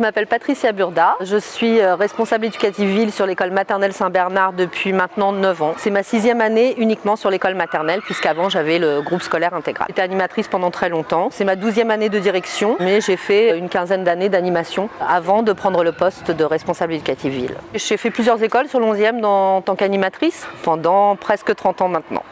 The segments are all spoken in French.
Je m'appelle Patricia Burda, je suis responsable éducative ville sur l'école maternelle Saint-Bernard depuis maintenant 9 ans. C'est ma 6e année uniquement sur l'école maternelle puisqu'avant j'avais le groupe scolaire intégral. J'étais animatrice pendant très longtemps. C'est ma 12e année de direction, mais j'ai fait une quinzaine d'années d'animation avant de prendre le poste de responsable éducative ville. J'ai fait plusieurs écoles sur le 11e en tant qu'animatrice pendant presque 30 ans maintenant.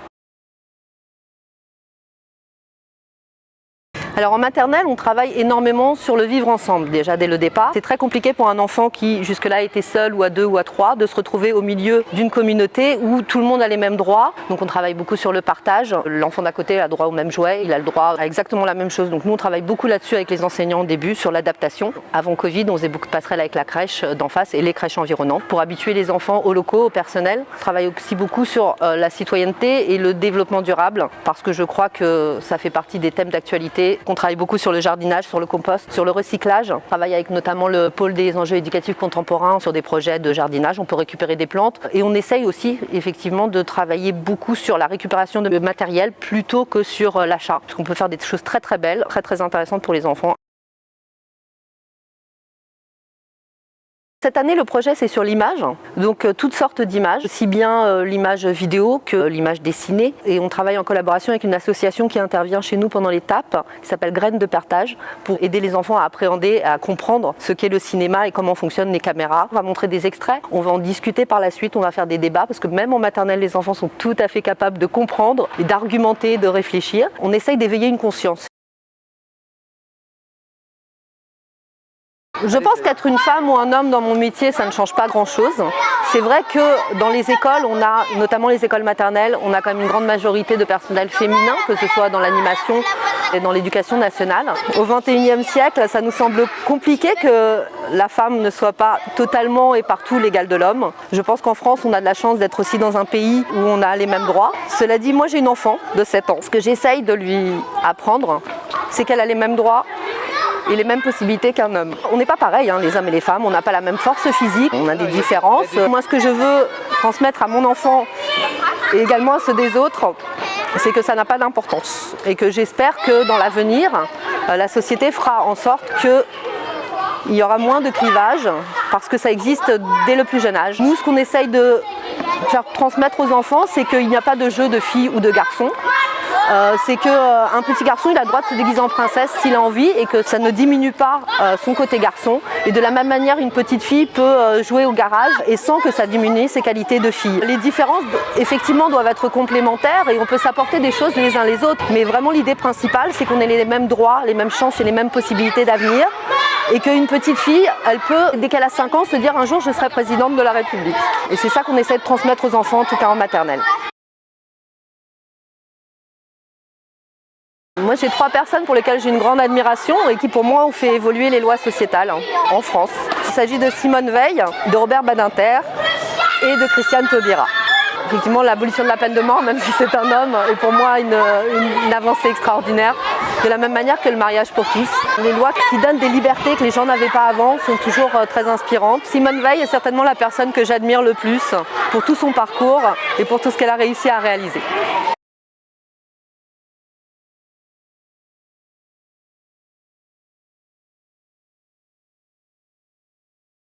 Alors en maternelle, on travaille énormément sur le vivre ensemble, déjà dès le départ. C'est très compliqué pour un enfant qui jusque-là était seul ou à 2 ou à 3 de se retrouver au milieu d'une communauté où tout le monde a les mêmes droits. Donc on travaille beaucoup sur le partage. L'enfant d'à côté a droit aux mêmes jouets, il a le droit à exactement la même chose. Donc nous on travaille beaucoup là-dessus avec les enseignants au début sur l'adaptation. Avant Covid, on faisait beaucoup de passerelles avec la crèche d'en face et les crèches environnantes pour habituer les enfants aux locaux, au personnel. On travaille aussi beaucoup sur la citoyenneté et le développement durable parce que je crois que ça fait partie des thèmes d'actualité. On travaille beaucoup sur le jardinage, sur le compost, sur le recyclage. On travaille avec notamment le pôle des enjeux éducatifs contemporains sur des projets de jardinage. On peut récupérer des plantes et on essaye aussi effectivement de travailler beaucoup sur la récupération de matériel plutôt que sur l'achat. Parce qu'on peut faire des choses très très belles, très intéressantes pour les enfants. Cette année, le projet, c'est sur l'image, donc toutes sortes d'images, aussi bien l'image vidéo que l'image dessinée. Et on travaille en collaboration avec une association qui intervient chez nous pendant l'étape, qui s'appelle Graines de Partage, pour aider les enfants à appréhender, à comprendre ce qu'est le cinéma et comment fonctionnent les caméras. On va montrer des extraits, on va en discuter par la suite, on va faire des débats, parce que même en maternelle, les enfants sont tout à fait capables de comprendre, et d'argumenter, de réfléchir. On essaye d'éveiller une conscience. Je pense qu'être une femme ou un homme dans mon métier, ça ne change pas grand-chose. C'est vrai que dans les écoles, on a, notamment les écoles maternelles, on a quand même une grande majorité de personnel féminin, que ce soit dans l'animation et dans l'éducation nationale. Au XXIe siècle, ça nous semble compliqué que la femme ne soit pas totalement et partout l'égale de l'homme. Je pense qu'en France, on a de la chance d'être aussi dans un pays où on a les mêmes droits. Cela dit, moi j'ai une enfant de 7 ans. Ce que j'essaye de lui apprendre, c'est qu'elle a les mêmes droits et les mêmes possibilités qu'un homme. On n'est pas pareil, les hommes et les femmes, on n'a pas la même force physique, on a des différences. Moi, ce que je veux transmettre à mon enfant et également à ceux des autres, c'est que ça n'a pas d'importance. Et que j'espère que dans l'avenir, la société fera en sorte qu'il y aura moins de clivages, parce que ça existe dès le plus jeune âge. Nous, ce qu'on essaye de faire transmettre aux enfants, c'est qu'il n'y a pas de jeu de filles ou de garçons. C'est qu'un petit garçon, il a le droit de se déguiser en princesse s'il a envie et que ça ne diminue pas son côté garçon. Et de la même manière, une petite fille peut jouer au garage et sans que ça diminue ses qualités de fille. Les différences, effectivement, doivent être complémentaires et on peut s'apporter des choses les uns les autres. Mais vraiment, l'idée principale, c'est qu'on ait les mêmes droits, les mêmes chances et les mêmes possibilités d'avenir. Et qu'une petite fille, elle peut, dès qu'elle a 5 ans, se dire un jour, je serai présidente de la République. Et c'est ça qu'on essaie de transmettre aux enfants, en tout cas en maternelle. Moi, j'ai 3 personnes pour lesquelles j'ai une grande admiration et qui, pour moi, ont fait évoluer les lois sociétales en France. Il s'agit de Simone Veil, de Robert Badinter et de Christiane Taubira. Effectivement, l'abolition de la peine de mort, même si c'est un homme, est pour moi une avancée extraordinaire. De la même manière que le mariage pour tous. Les lois qui donnent des libertés que les gens n'avaient pas avant sont toujours très inspirantes. Simone Veil est certainement la personne que j'admire le plus pour tout son parcours et pour tout ce qu'elle a réussi à réaliser.